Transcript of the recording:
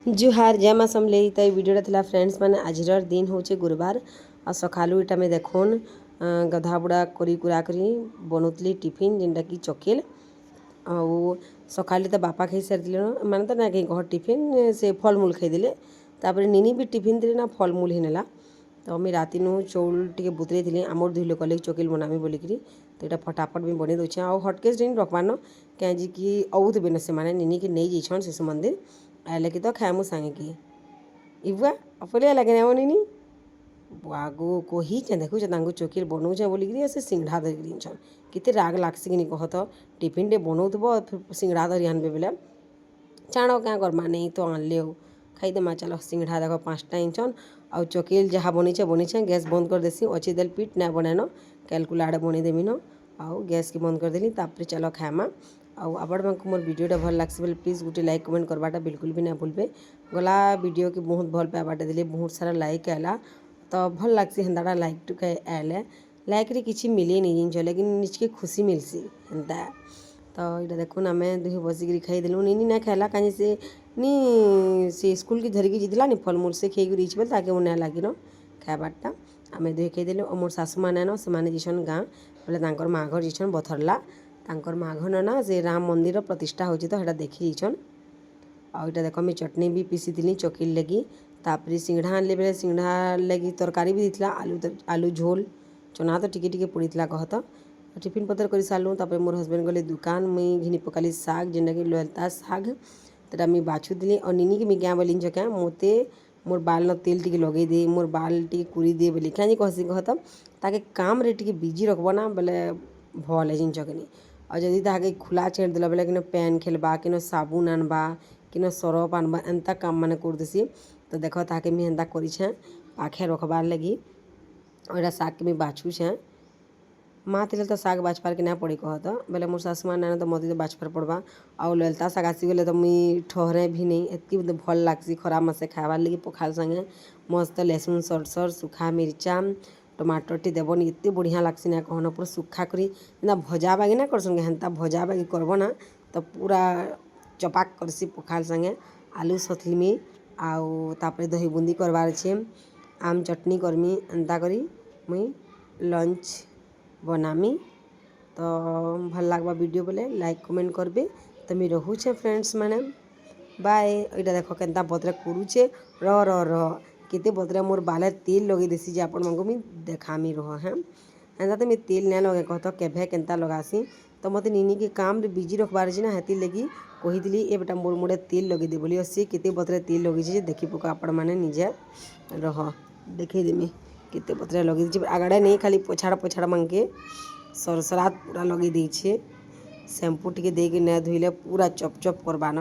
जुहार जय माँ समलेई। तो वीडियोटा थिला फ्रेंड्स मैंने आजर दिन हूँ गुरुवार आ सकालू इटा में देखुन गधा बुड़ा करी कुरा करी बनौली टिफिन जेनटा कि चकेल आउ सकाले तो बापा खाई सारी माने तो ना कहीं घर टिफिन से फलमूल खाईदे तापर निनी भी टिफिन दे ना फलमूल ही नेला। तो मुझे राति चौल टे बुतरे थी आमर दुई लोक चकेल बनामी बोलिकी तो यहाँ फटाफट भी बन दूचे आ हटकेस नहीं रखवान कहीं कि औत बेन से मैंने निनी के नहीं जाइछन शिशु मंदिर आए कि तो खाएमु सांगे कि इबुआ अपलिया लगे ना निनी आगो कही देखुचे चकेल बनाऊे बोलिकी से सिंगड़ा धरिक छन केते राग लागसी कि कह तो टिफिन टे बनाऊब सिंगड़ा धरी आनबे बेले चाण क्या करमा नहीं तो आनले हो खाईदेमा चलो सिंगड़ा देख 5टा इंचन आउ चकेल जहाँ बनीचे गैस बंद कर देसी अच्छी देल पीट ना बनान कैलकुला आड़े बनईदेमी न आउ गैस की बंद कर देली तापर चलो खाएमा आउ आपण मानक मोर वीडियोटा भल लागसी बोले प्लीज गोटे लाइक कमेंट करवाटा बिल्कुल भी ना भूलबे। गला वीडियो के बहुत भल पाइबाटा देले बहुत सारा लाइक आला तो भल लागसी हेन्दाटा लाइक टू आएले लाइक रे किछि मिले नहीं जिनछ लेकिन निजके खुशी मिलसी हेन्दा। तो यहाँ देखुन आम दुहे बसिक खाईदेलु निनी ना खाला कहीं से नी से स्कूल की धरिकी जीतला नी फलमूल से खाई रही बोले ताके मन लगिन खाबारटा आम दुहे खाईदेलु और मोर शाशु माने न से माने जीछन गाँ बोले माँ घर जीछन बथरला माँ घर ना से राम मंदिर प्रतिष्ठा होची तो हेटा देखी जीछन। आ इटा देख मैं चटनी भी पीसी थी चकेल लगी तापर सिंगड़ा आनले बेले सिंगड़ा लगी तरकारी भी देता आलू झोल चना तो टिके टिके पड़ीला कहत टिफिन पतर कर सारूँ तापर मोर हजबैंड गले दुकान मुई घिनी पकाली साग जेनटा कि ललता साग तेरा मुई बाछुदी और निनी के मुई क्या बोली क्या मते मोर बाल न तेल टी लगे दे मोर बाल टी कुरी दे बोली क्या कहसी कहत ताके काम रे टी बिजी रखब ना बोले भल है जिन चकनी और जदि ताके खुला छेड़ देला बोले कि पैन खेलबा कि साबुन आनबा कि सरफ आनबा एंता काम माने कर देसी। तो देख ताके मुई एंता करी पाखे रखबार लगी और साग के मुई बाछुछे माँ थे तो साग बाछपार के ना पड़ी कहत बोले मोर शाशु माँ ना तो मत तो बाछपार पड़वा आउ ललता साग आसीगले तो मुई ठहरे भी नहीं एतकी भल लागसी खराब मसे खाबार लगी पखाल संगे मस्त लहसुन सरसर सुखा मिर्चा टमाटर टी देवन एत बढ़िया लागसी ना कहना पूरा सुखा करी ना भजा बागी ना कर संगे हेन्ता भजा बागी करब ना तो पूरा चपाक करसी पखाल संगे आलू सतलिमी आउ तापर दही बुंदी करवार अच्छे आम चटनी करमी एंता करी मुई लंच बनामी। तो भल लागबा वीडियो बोले लाइक कमेंट करबे तो मुई रहुछे फ्रेंड्स माने बाय। यहाँ देख केन्ता बतरे कुड़ुचे र केते बतरे मोर बाले तेल लगे देसी जे आपण मानक मुई देखामी रह हैं एंता तो मुई तेल ना लगे कहत केभे केन्ता लगासी तो मत निनी के काम रे बिजी रखबार अछि ना हेती लगी कहीदिली ए बेटा मोर मुड़े तेल लगे दे बोली सी केते बतरे तेल लगे जे देखि पका आपण माने निजे रह देखै देमी केते बतरे लगे दे आगड़े नहीं खाली पोछाड़ मांगे सरसरात पूरा लगे दे शैम्पू टी दे के ना धोइले पूरा चप चप करबान।